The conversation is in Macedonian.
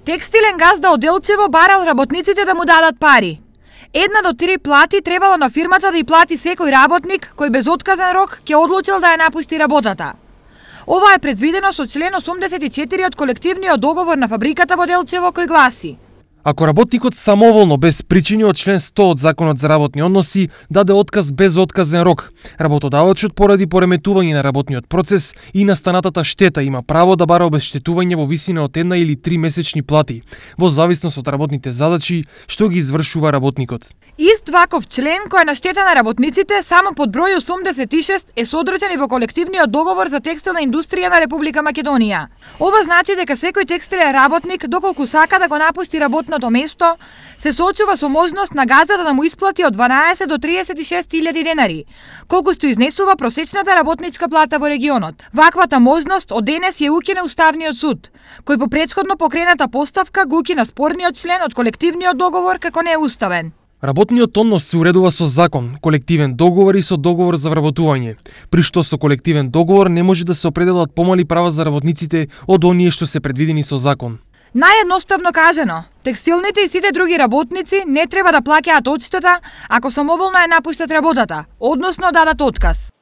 Текстилен газда од Делчево барал работниците да му дадат пари. 1 до 3 плати требало на фирмата да ја плати секој работник кој без отказен рок ќе одлучил да ја напушти работата. Ова е предвидено со член 84 од колективниот договор на фабриката во Делчево кој гласи: Ако работникот самоволно без причини од член 100 од Законот за работни односи даде отказ без отказен рок, работодавачот поради пореметување на работниот процес и настанатата штета има право да бара обезштетување во висина од 1 или 3 месечни плати, во зависност од работните задачи што ги извршува работникот. Ист ваков член кој е на штета на работниците само под број 86 е содржан и во колективниот договор за текстилна индустрија на Република Македонија. Ова значи дека секој текстилен работник, доколку сака да го напушти работното место, се соочува со можност на газата да му исплати од 12 до 36.000 денари, колку што изнесува просечната работничка плата во регионот. Ваквата можност од денес ја укина Уставниот суд, кој по претходно покрената поставка го укина спорниот член од колективниот договор како неуставен. Работниот однос се уредува со закон, колективен договор и со договор за вработување, при што со колективен договор не може да се определат помали права за работниците од оние што се предвидени со закон. Наједноставно кажано, текстилните и сите други работници не треба да плаќаат одштета ако самоволно ја напуштат работата, односно дадат отказ.